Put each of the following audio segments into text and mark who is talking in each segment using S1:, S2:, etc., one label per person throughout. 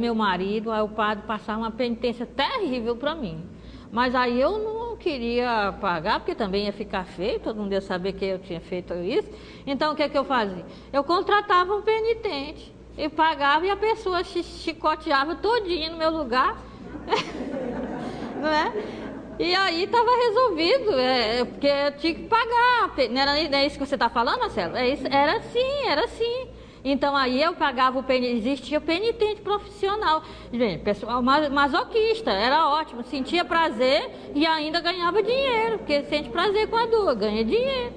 S1: Meu marido, aí o padre passava uma penitência terrível para mim. Mas aí eu não queria pagar, porque também ia ficar feio, todo mundo ia saber que eu tinha feito isso. Então o que eu fazia? Eu contratava um penitente, e pagava e a pessoa chicoteava todinho no meu lugar. Não é? E aí estava resolvido, porque eu tinha que pagar. Não é isso que você está falando, Marcelo? Era assim. Então aí eu pagava o penitente, existia penitente profissional, gente, pessoal masoquista, era ótimo, sentia prazer e ainda ganhava dinheiro, porque sente prazer com a dor, ganha dinheiro.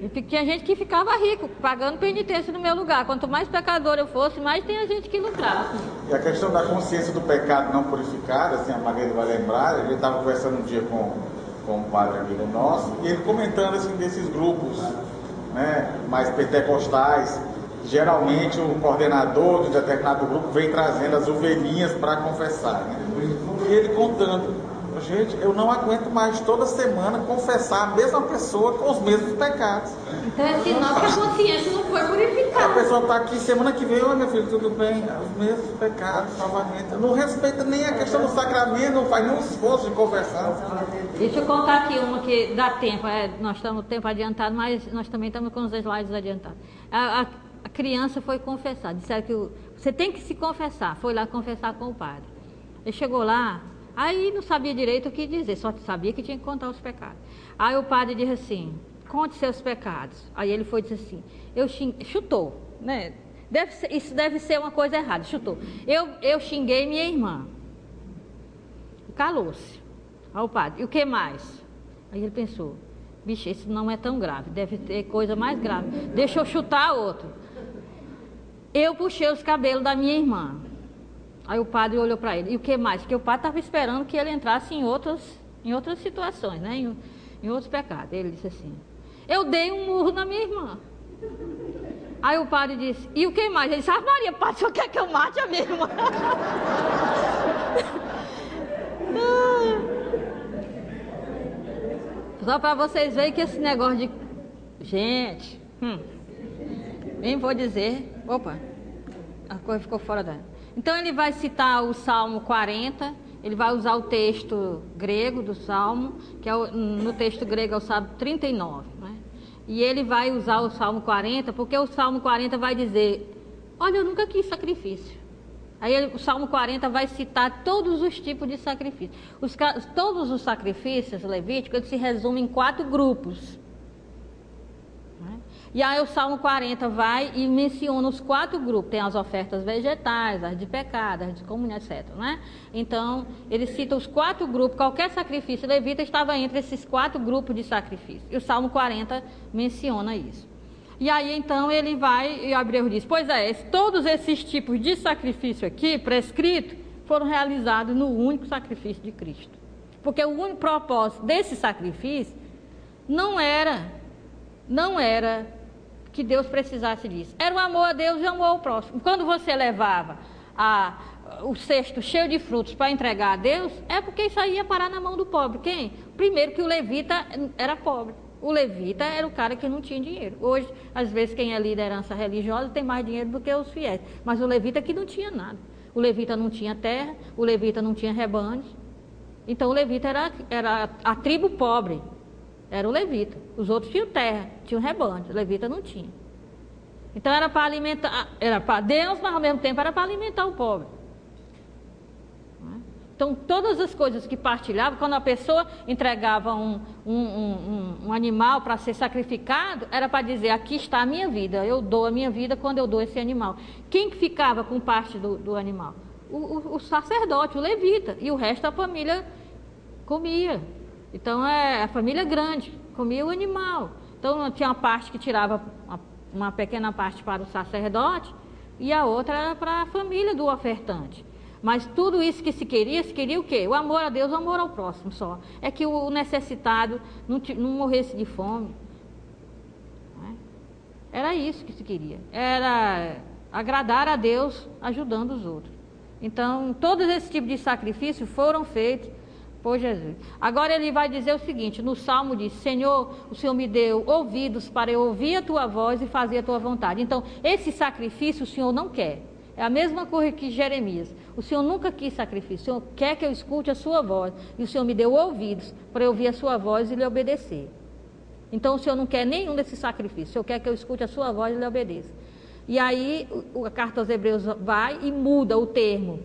S1: E tinha gente que ficava rico, pagando penitência no meu lugar. Quanto mais pecador eu fosse, mais tem a gente que lucrava.
S2: E a questão da consciência do pecado não purificada, assim, a Margarida vai lembrar, a gente estava conversando um dia com um padre amigo nosso, e ele comentando assim, desses grupos, né, mais pentecostais. Geralmente o coordenador de determinado grupo vem trazendo as ovelhinhas para confessar, né? E ele contando, gente, eu não aguento mais toda semana confessar a mesma pessoa com os mesmos pecados.
S1: Então é sinal que a consciência não foi purificada.
S2: A pessoa está aqui, semana que vem, oi meu filho, tudo bem? Os mesmos pecados, novamente. Não respeita nem a questão do sacramento, não faz nenhum esforço de conversão.
S1: Deixa eu contar aqui uma que dá tempo, nós estamos no tempo adiantado, mas nós também estamos com os slides adiantados. A criança foi confessar, disseram que você tem que se confessar, foi lá confessar com o padre. Ele chegou lá, aí não sabia direito o que dizer, só sabia que tinha que contar os pecados. Aí o padre disse assim, conte seus pecados. Aí ele foi e disse assim, chutou, né? Isso deve ser uma coisa errada, chutou. Eu xinguei minha irmã. Calou-se. Aí o padre, e o que mais? Aí ele pensou, bicho, isso não é tão grave, deve ter coisa mais grave. Deixa eu chutar outro. Eu puxei os cabelos da minha irmã. Aí o padre olhou para ele. E o que mais? Porque o padre estava esperando que ele entrasse em outras situações, né? Em outros pecados. Ele disse assim, eu dei um murro na minha irmã. Aí o padre disse, e o que mais? Ele disse, Maria, padre, o senhor quer que eu mate a minha irmã? Só para vocês verem que esse negócio de... Gente, nem vou dizer... Opa, a coisa ficou fora da... Então ele vai citar o Salmo 40, ele vai usar o texto grego do Salmo, que é no texto grego é o Salmo 39, né? E ele vai usar o Salmo 40, porque o Salmo 40 vai dizer, olha, eu nunca quis sacrifício. Aí o Salmo 40 vai citar todos os tipos de sacrifício. Todos os sacrifícios levíticos eles se resumem em 4 grupos. Né? E aí o Salmo 40 vai e menciona os 4 grupos. Tem as ofertas vegetais, as de pecado, as de comunhão, etc. Né? Então, ele cita os 4 grupos. Qualquer sacrifício levita estava entre esses 4 grupos de sacrifício. E o Salmo 40 menciona isso. E aí então ele vai, e Abreu diz, pois todos esses tipos de sacrifício aqui, prescritos, foram realizados no único sacrifício de Cristo. Porque o único propósito desse sacrifício não era que Deus precisasse disso. Era o amor a Deus e o amor ao próximo. Quando você levava o cesto cheio de frutos para entregar a Deus, é porque isso aí ia parar na mão do pobre. Quem? Primeiro que o levita era pobre. O levita era o cara que não tinha dinheiro. Hoje, às vezes, quem é liderança religiosa tem mais dinheiro do que os fiéis. Mas o levita que não tinha nada. O levita não tinha terra, o levita não tinha rebanhos. Então, o levita era a tribo pobre. Era o levita. Os outros tinham terra, tinham rebanhos. O levita não tinha. Então, era para alimentar, era para Deus, mas ao mesmo tempo era para alimentar o pobre. Então, todas as coisas que partilhavam, quando a pessoa entregava um animal para ser sacrificado, era para dizer, aqui está a minha vida, eu dou a minha vida quando eu dou esse animal. Quem que ficava com parte do animal? O sacerdote, o levita, e o resto da família comia. Então, a família grande comia o animal. Então, tinha uma parte que tirava uma pequena parte para o sacerdote, e a outra era para a família do ofertante. Mas tudo isso que se queria o quê? O amor a Deus, o amor ao próximo só. É que o necessitado não morresse de fome. Né? Era isso que se queria. Era agradar a Deus ajudando os outros. Então, todos esses tipos de sacrifício foram feitos por Jesus. Agora ele vai dizer o seguinte, no Salmo diz, Senhor, o Senhor me deu ouvidos para eu ouvir a tua voz e fazer a tua vontade. Então, esse sacrifício o Senhor não quer. É a mesma coisa que Jeremias. O Senhor nunca quis sacrifício. O Senhor quer que eu escute a sua voz. E o Senhor me deu ouvidos para eu ouvir a sua voz e lhe obedecer. Então o Senhor não quer nenhum desses sacrifícios. O Senhor quer que eu escute a sua voz e lhe obedeça. E aí a carta aos Hebreus vai e muda o termo.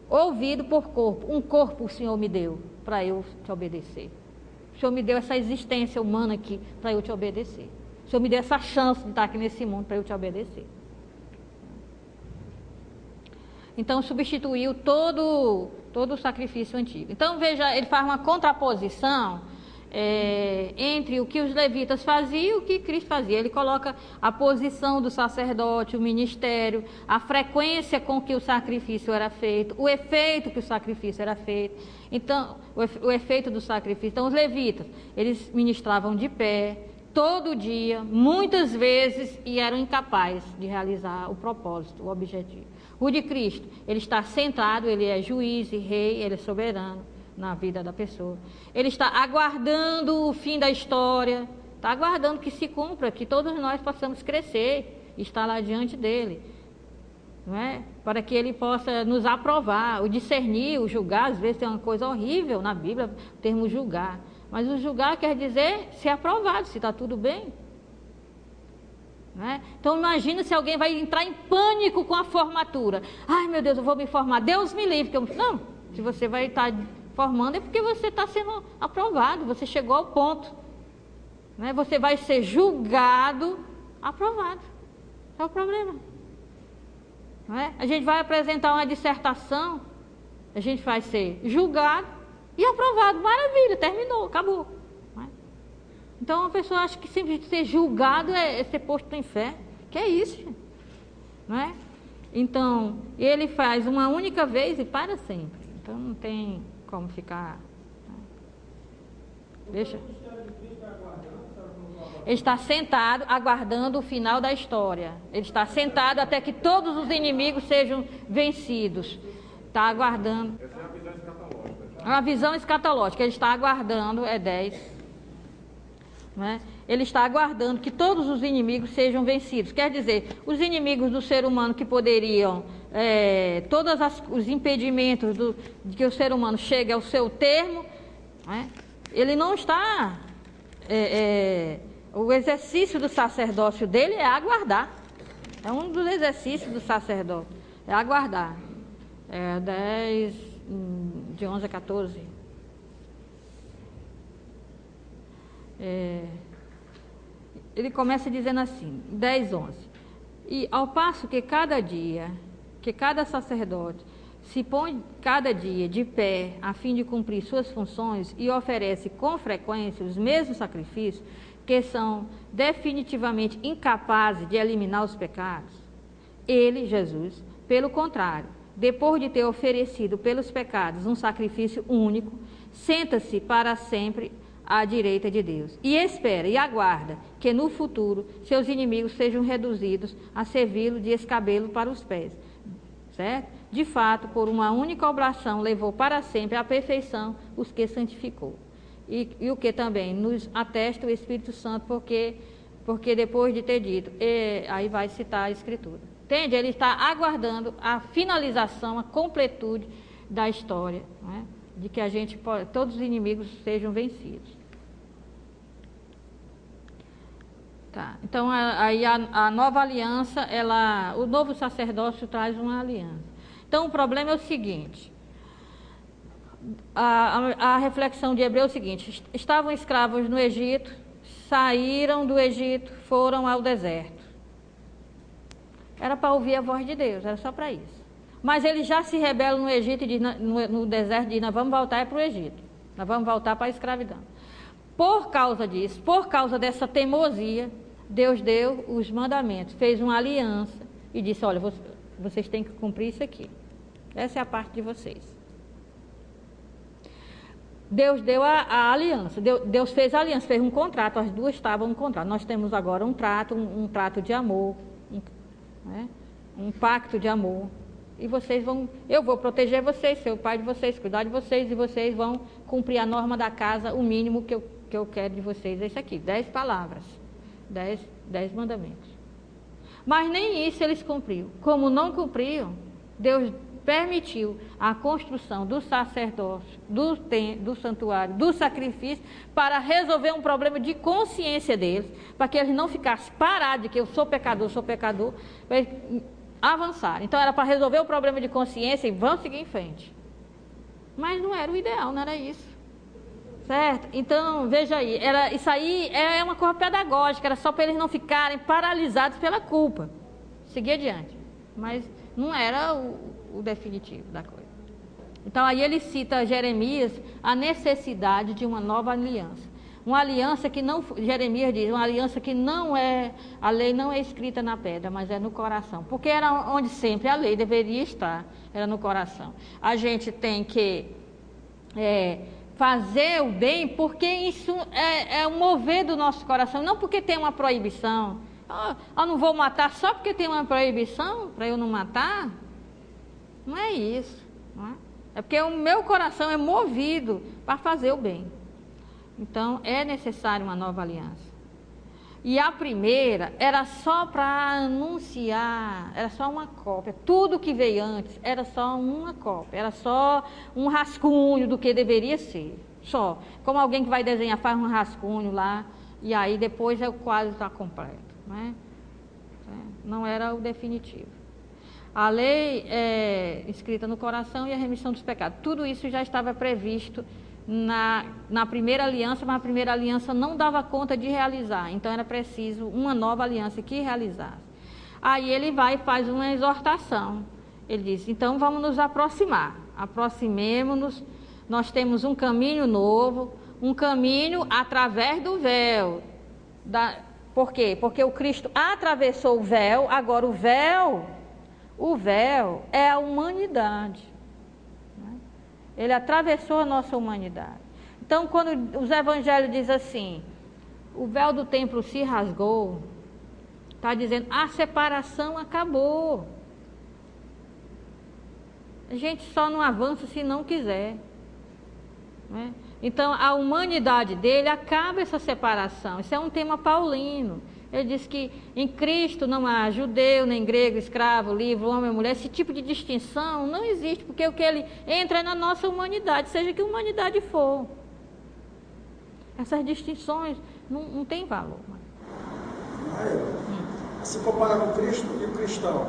S1: Ouvido por corpo. Um corpo o Senhor me deu para eu te obedecer. O Senhor me deu essa existência humana aqui para eu te obedecer. O Senhor me deu essa chance de estar aqui nesse mundo para eu te obedecer. Então substituiu todo o sacrifício antigo. Então veja, ele faz uma contraposição entre o que os levitas faziam e o que Cristo fazia. Ele coloca a posição do sacerdote, o ministério, a frequência com que o sacrifício era feito, o efeito que o sacrifício era feito. Então, o efeito do sacrifício. Então, os levitas, eles ministravam de pé, todo dia, muitas vezes, e eram incapazes de realizar o propósito, o objetivo. O de Cristo, ele está sentado, ele é juiz e rei, ele é soberano na vida da pessoa. Ele está aguardando o fim da história, está aguardando que se cumpra, que todos nós possamos crescer e estar lá diante dele, não é? Para que ele possa nos aprovar, o discernir, o julgar. Às vezes tem uma coisa horrível na Bíblia, o termo julgar, mas o julgar quer dizer ser aprovado, se está tudo bem, não é? Então imagina se alguém vai entrar em pânico com a formatura. Ai meu Deus, eu vou me formar, Deus me livre. Não, se você vai estar formando é porque você está sendo aprovado, você chegou ao ponto, né? Você vai ser julgado, aprovado. É o problema, não é? A gente vai apresentar uma dissertação, a gente vai ser julgado e aprovado. Maravilha, terminou, acabou, não é? Então a pessoa acha que sempre ser julgado é ser posto no inferno. Que é isso, gente? Não é? Então ele faz uma única vez e para sempre. Então não tem como ficar. Deixa. Ele está sentado aguardando o final da história. Ele está sentado até que todos os inimigos sejam vencidos. Está aguardando.
S2: Essa é a visão escatológica.
S1: Uma visão escatológica. Ele está aguardando, 10. Né? Ele está aguardando que todos os inimigos sejam vencidos. Quer dizer, os inimigos do ser humano que poderiam, todos os impedimentos de que o ser humano chegue ao seu termo, né? Ele não está... o exercício do sacerdócio dele é aguardar. É um dos exercícios do sacerdote, é aguardar. 10, de 11 a 14. Ele começa dizendo assim, 10, 11. E ao passo que cada sacerdote se põe cada dia de pé a fim de cumprir suas funções e oferece com frequência os mesmos sacrifícios que são definitivamente incapazes de eliminar os pecados, ele, Jesus, pelo contrário, depois de ter oferecido pelos pecados um sacrifício único, senta-se para sempre à direita de Deus e espera e aguarda que no futuro seus inimigos sejam reduzidos a servi-lo de escabelo para os pés, certo? De fato, por uma única oblação levou para sempre à perfeição os que santificou. E o que também nos atesta o Espírito Santo, porque depois de ter dito, aí vai citar a Escritura. Entende? Ele está aguardando a finalização, a completude da história, não é? De que todos os inimigos sejam vencidos. Tá. Então, aí a nova aliança, o novo sacerdócio traz uma aliança. Então, o problema é o seguinte, a reflexão de Hebreu é o seguinte, estavam escravos no Egito, saíram do Egito, foram ao deserto. Era para ouvir a voz de Deus, era só para isso. Mas eles já se rebelam no Egito e no deserto dizem, nós vamos voltar para o Egito, nós vamos voltar para a escravidão. Por causa disso, por causa dessa teimosia, Deus deu os mandamentos, fez uma aliança e disse, olha, vocês têm que cumprir isso aqui. Essa é a parte de vocês. Deus deu a aliança, Deus fez a aliança, fez um contrato, as duas estavam no contrato. Nós temos agora um trato de amor, um pacto de amor. E eu vou proteger vocês, ser o pai de vocês, cuidar de vocês, e vocês vão cumprir a norma da casa, o mínimo que eu quero de vocês é isso aqui, 10 palavras, 10 mandamentos. Mas nem isso eles cumpriram. Como não cumpriram, Deus permitiu a construção do sacerdócio, do santuário, do sacrifício, para resolver um problema de consciência deles, para que eles não ficassem parados de que eu sou pecador, para eles avançar. Então era para resolver o problema de consciência e vão seguir em frente. Mas não era o ideal, não era isso. Certo? Então, veja aí, isso aí é uma coisa pedagógica, era só para eles não ficarem paralisados pela culpa. Seguir adiante. Mas não era o definitivo da coisa. Então aí ele cita Jeremias a necessidade de uma nova aliança. Uma aliança que não, Jeremias diz, uma aliança que não é, a lei não é escrita na pedra, mas é no coração. Porque era onde sempre a lei deveria estar, era no coração. A gente tem que fazer o bem porque isso é um mover do nosso coração, não porque tem uma proibição. Eu não vou matar só porque tem uma proibição para eu não matar. Não é isso, não é? É porque o meu coração é movido para fazer o bem. Então é necessário uma nova aliança. E a primeira era só para anunciar, era só uma cópia. Tudo que veio antes era só uma cópia, era só um rascunho do que deveria ser. Só. Como alguém que vai desenhar, faz um rascunho lá, e aí depois o quadro está completo. Não era o definitivo. A lei é escrita no coração e a remissão dos pecados. Tudo isso já estava previsto na primeira aliança, mas a primeira aliança não dava conta de realizar. Então era preciso uma nova aliança que realizasse. Aí ele vai e faz uma exortação. Ele diz, então vamos nos aproximar. Aproximemo-nos, nós temos um caminho novo, um caminho através do véu. Por quê? Porque o Cristo atravessou o véu, agora o véu é a humanidade. Ele atravessou a nossa humanidade. Então, quando os evangelhos dizem assim, o véu do templo se rasgou, está dizendo, a separação acabou. A gente só não avança se não quiser. Né? Então, a humanidade dele acaba essa separação. Isso é um tema paulino. Ele diz que em Cristo não há judeu, nem grego, escravo, livre, homem, mulher. Esse tipo de distinção não existe, porque o que ele entra é na nossa humanidade, seja que humanidade for. Essas distinções não têm valor.
S3: Se compara com Cristo e o cristão.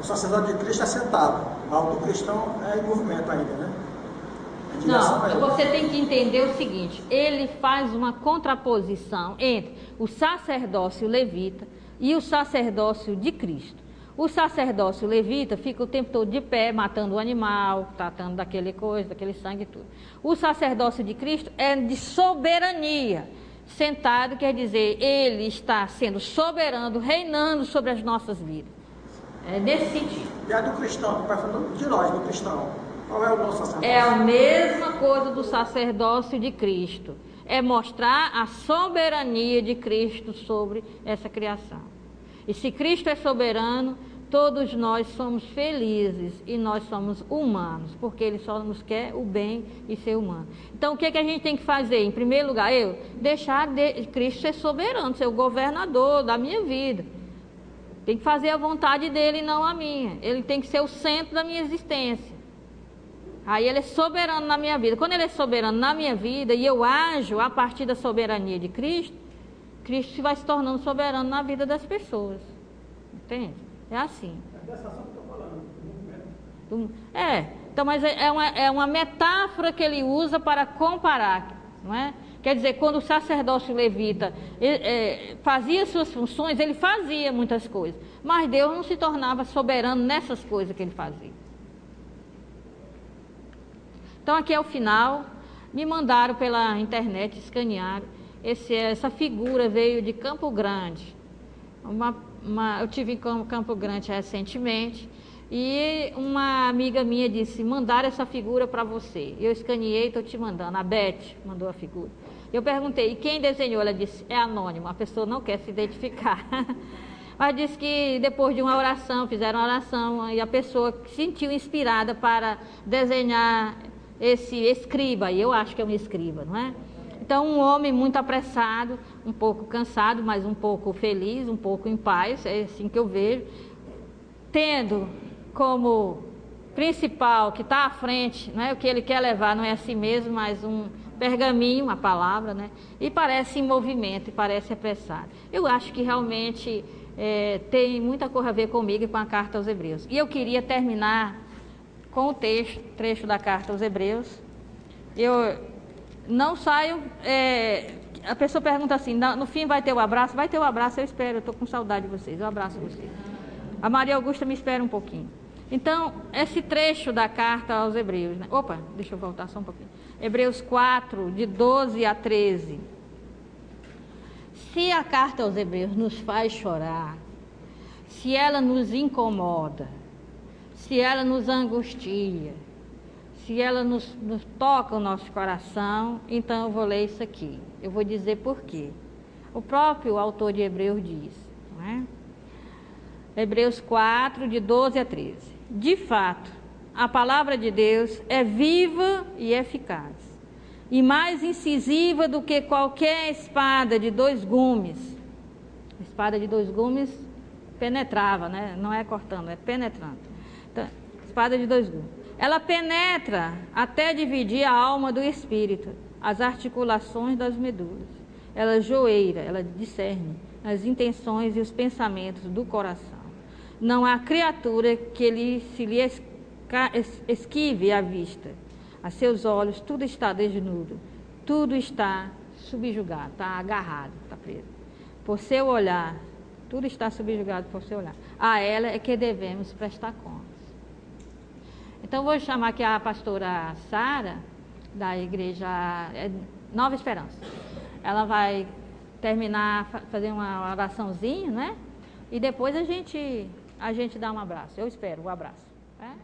S3: O sacerdote de Cristo é sentado, mas o cristão é em movimento ainda, né?
S1: Não, você tem que entender o seguinte, ele faz uma contraposição entre o sacerdócio levita e o sacerdócio de Cristo. O sacerdócio levita fica o tempo todo de pé, matando o animal, tratando daquele sangue e tudo. O sacerdócio de Cristo é de soberania. Sentado quer dizer, ele está sendo soberano, reinando sobre as nossas vidas. É nesse sentido.
S3: E a do cristão, vai falando de nós, do cristão. Qual é o nosso sacerdócio?
S1: É a mesma coisa do sacerdócio de Cristo. É mostrar a soberania de Cristo sobre essa criação. E se Cristo é soberano, todos nós somos felizes e nós somos humanos, porque Ele só nos quer o bem e ser humano. Então o que a gente tem que fazer? Em primeiro lugar, deixar Cristo ser soberano, ser o governador da minha vida. Tem que fazer a vontade dele e não a minha. Ele tem que ser o centro da minha existência. Aí ele é soberano na minha vida. Quando ele é soberano na minha vida e eu ajo a partir da soberania de Cristo, Cristo vai se tornando soberano na vida das pessoas. Entende? É assim.
S3: É dessa ação que eu estou falando.
S1: Então, mas é uma metáfora que ele usa para comparar, não é? Quer dizer, quando o sacerdócio levita fazia suas funções, ele fazia muitas coisas, mas Deus não se tornava soberano nessas coisas que ele fazia. Então aqui é o final, me mandaram pela internet, escanearam, essa figura veio de Campo Grande, eu tive em Campo Grande recentemente, e uma amiga minha disse, mandaram essa figura para você, eu escaneei, estou te mandando, a Beth mandou a figura. Eu perguntei, e quem desenhou? Ela disse, é anônimo, a pessoa não quer se identificar. Mas disse que depois de uma oração, fizeram uma oração, e a pessoa se sentiu inspirada para desenhar esse escriba, e eu acho que é um escriba, não é? Então um homem muito apressado, um pouco cansado, mas um pouco feliz, um pouco em paz, é assim que eu vejo, tendo como principal, que está à frente, né, o que ele quer levar não é a si mesmo, mas um pergaminho, uma palavra, né, e parece em movimento, e parece apressado. Eu acho que realmente tem muita coisa a ver comigo e com a carta aos Hebreus. E eu queria terminar com o trecho da carta aos Hebreus. Eu não saio... a pessoa pergunta assim, no fim vai ter o abraço? Vai ter o abraço, eu espero, eu estou com saudade de vocês, eu abraço vocês. A Maria Augusta me espera um pouquinho. Então, esse trecho da carta aos Hebreus, né? Opa, deixa eu voltar só um pouquinho. Hebreus 4, de 12 a 13. Se a carta aos Hebreus nos faz chorar, se ela nos incomoda, se ela nos angustia, se ela nos toca o nosso coração, então eu vou ler isso aqui. Eu vou dizer por quê. O próprio autor de Hebreus diz, não é? Hebreus 4, de 12 a 13. De fato, a palavra de Deus é viva e eficaz, e mais incisiva do que qualquer espada de 2 gumes. A espada de 2 gumes penetrava, né? Não é cortando, é penetrando. Então, espada de 2 gumes. Ela penetra até dividir a alma do espírito, as articulações das medulas. Ela joeira, ela discerne as intenções e os pensamentos do coração. Não há criatura que se lhe esquive à vista. A seus olhos tudo está desnudo, tudo está subjugado, está agarrado, está preso. Por seu olhar, tudo está subjugado por seu olhar. A ela é que devemos prestar contas. Então, vou chamar aqui a pastora Sara, da igreja Nova Esperança. Ela vai terminar, fazer uma oraçãozinha, né? E depois a gente dá um abraço. Eu espero o abraço. Né?